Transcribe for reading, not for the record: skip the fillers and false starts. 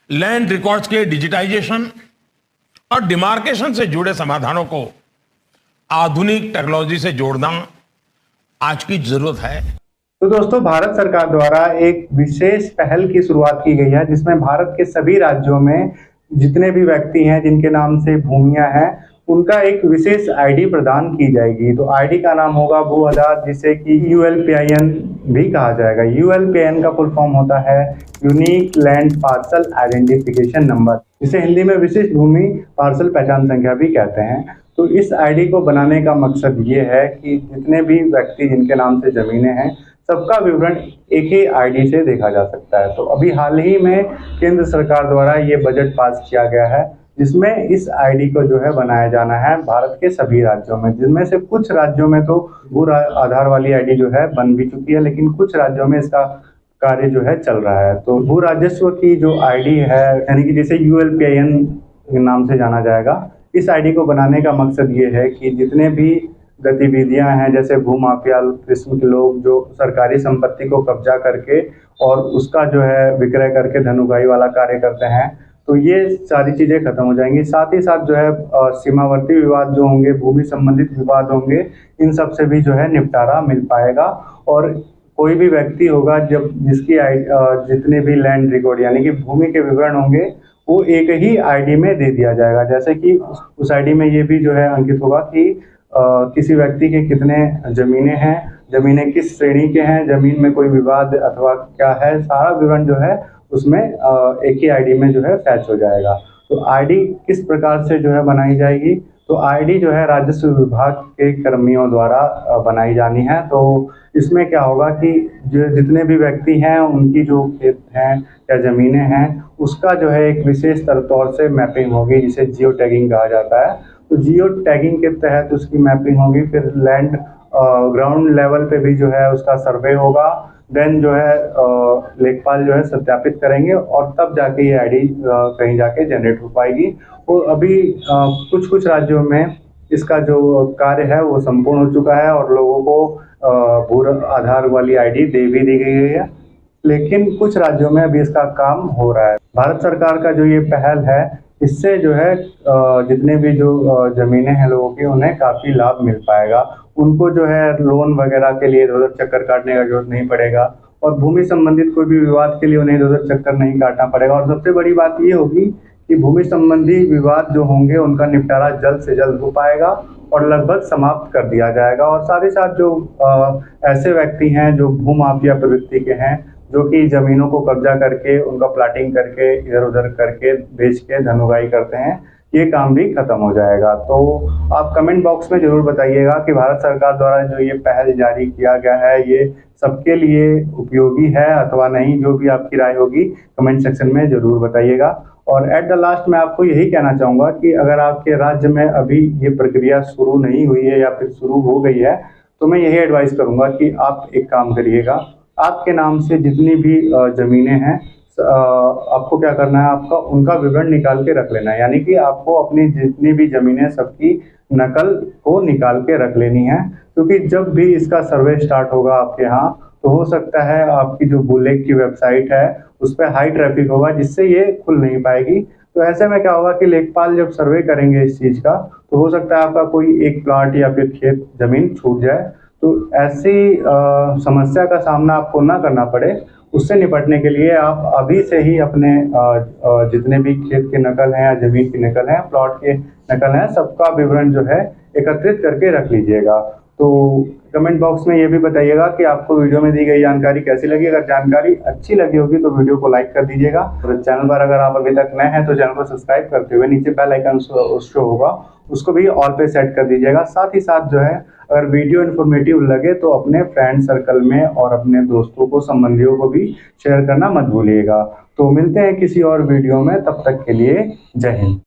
Land records के digitisation और demarcation से जुड़े समाधानों को आधुनिक टेक्नोलॉजी से जोड़ना आज की जरूरत है। तो दोस्तों, भारत सरकार द्वारा एक विशेष पहल की शुरुआत की गई है जिसमें भारत के सभी राज्यों में जितने भी व्यक्ति हैं जिनके नाम से भूमियां हैं उनका एक विशेष आईडी प्रदान की जाएगी। तो आईडी का नाम होगा भू आधार, जिसे कि यूएलपीआईएन भी कहा जाएगा। यूएलपीआईएन का फुल फॉर्म होता है unique land parcel identification number, जिसे हिंदी में विशिष्ट भूमि पार्सल पहचान संख्या भी कहते हैं। तो इस आईडी को बनाने का मकसद ये है कि जितने भी व्यक्ति जिनके नाम से जमीनें हैं सबका विवरण एक ही आईडी से देखा जा सकता है। तो अभी हाल ही में केंद्र सरकार द्वारा ये बजट पास किया गया है जिसमें इस आईडी को जो है बनाया जाना है भारत के सभी राज्यों में, जिनमें से कुछ राज्यों में तो भू आधार वाली आईडी जो है बन भी चुकी है, लेकिन कुछ राज्यों में इसका कार्य जो है चल रहा है। तो भू राजस्व की जो आईडी है, यानी कि जिसे यूएलपीआईएन नाम से जाना जाएगा, इस आईडी को बनाने का मकसद ये है कि जितने भी गतिविधियां हैं, जैसे भूमाफिया किस्म के लोग जो सरकारी संपत्ति को कब्जा करके और उसका जो है विक्रय करके धन वाला कार्य करते हैं, तो ये सारी चीज़ें खत्म हो जाएंगी। साथ ही साथ जो है सीमावर्ती विवाद जो होंगे, भूमि संबंधित विवाद होंगे, इन सब से भी जो है निपटारा मिल पाएगा। और कोई भी व्यक्ति होगा जब जिसकी जितने भी लैंड रिकॉर्ड यानी कि भूमि के विवरण होंगे वो एक ही आईडी में दे दिया जाएगा। जैसे कि उस आईडी में ये भी जो है अंकित होगा कि किसी व्यक्ति के कितने जमीनें हैं, जमीनें किस श्रेणी के हैं, जमीन में कोई विवाद अथवा क्या है, सारा विवरण जो है उसमें एक ही आईडी में जो है फैच हो जाएगा। तो आईडी किस प्रकार से जो है बनाई जाएगी? तो आईडी जो है राजस्व विभाग के कर्मियों द्वारा बनाई जानी है। तो इसमें क्या होगा कि जो जितने भी व्यक्ति हैं उनकी जो खेत हैं या ज़मीनें हैं उसका जो है एक विशेष तौर से मैपिंग होगी, जिसे जियो टैगिंग कहा जाता है। तो जियो टैगिंग के तहत उसकी मैपिंग होगी, फिर लैंड ग्राउंड लेवल पे भी जो है उसका सर्वे होगा। देन जो है लेखपाल जो है सत्यापित करेंगे और तब जाके ये आईडी कहीं जाके जनरेट हो पाएगी। और अभी कुछ कुछ राज्यों में इसका जो कार्य है वो संपूर्ण हो चुका है और लोगों को भू आधार वाली आईडी दे भी दी गई है, लेकिन कुछ राज्यों में अभी इसका काम हो रहा है। भारत सरकार का जो ये पहल है, इससे जो है जितने भी जो ज़मीनें हैं लोगों की, उन्हें काफ़ी लाभ मिल पाएगा। उनको जो है लोन वगैरह के लिए इधर चक्कर काटने का जरूरत नहीं पड़ेगा और भूमि संबंधित कोई भी विवाद के लिए उन्हें इधर चक्कर नहीं काटना पड़ेगा। और सबसे बड़ी बात ये होगी कि भूमि संबंधी विवाद जो होंगे उनका निपटारा जल्द से जल्द हो पाएगा और लगभग समाप्त कर दिया जाएगा। और साथ ही साथ जो ऐसे व्यक्ति हैं जो भूमाफिया प्रवृत्ति के हैं, जो कि ज़मीनों को कब्जा करके उनका प्लाटिंग करके इधर उधर करके बेच के धन उगाही करते हैं, ये काम भी खत्म हो जाएगा। तो आप कमेंट बॉक्स में ज़रूर बताइएगा कि भारत सरकार द्वारा जो ये पहल जारी किया गया है ये सबके लिए उपयोगी है अथवा नहीं। जो भी आपकी राय होगी कमेंट सेक्शन में ज़रूर बताइएगा। और एट द लास्ट मैं आपको यही कहना चाहूँगा कि अगर आपके राज्य में अभी ये प्रक्रिया शुरू नहीं हुई है या फिर शुरू हो गई है, तो मैं यही एडवाइस करूँगा कि आप एक काम करिएगा, आपके नाम से जितनी भी ज़मीनें हैं आपको क्या करना है, आपका उनका विवरण निकाल के रख लेना है। यानी कि आपको अपनी जितनी भी ज़मीनें सबकी नकल को निकाल के रख लेनी है, क्योंकि जब भी इसका सर्वे स्टार्ट होगा आपके यहाँ तो हो सकता है आपकी जो भूलेख की वेबसाइट है उस पर हाई ट्रैफिक होगा, जिससे ये खुल नहीं पाएगी। तो ऐसे में क्या होगा कि लेखपाल जब सर्वे करेंगे इस चीज़ का, तो हो सकता है आपका कोई एक प्लाट या फिर खेत ज़मीन छूट जाए। तो ऐसी समस्या का सामना आपको ना करना पड़े, उससे निपटने के लिए आप अभी से ही अपने जितने भी खेत के नकल हैं या ज़मीन की नकल हैं, प्लॉट के नकल हैं, सबका विवरण जो है एकत्रित करके रख लीजिएगा। तो कमेंट बॉक्स में ये भी बताइएगा कि आपको वीडियो में दी गई जानकारी कैसी लगी। अगर जानकारी अच्छी लगी होगी तो वीडियो को लाइक कर दीजिएगा। और चैनल पर अगर आप अभी तक नए हैं तो चैनल को सब्सक्राइब करते हुए नीचे बेल आइकन शो होगा, उसको भी ऑल पे सेट कर दीजिएगा। साथ ही साथ जो है अगर वीडियो इन्फॉर्मेटिव लगे तो अपने फ्रेंड सर्कल में और अपने दोस्तों को, संबंधियों को भी शेयर करना मत भूलिएगा। तो मिलते हैं किसी और वीडियो में, तब तक के लिए जय हिंद।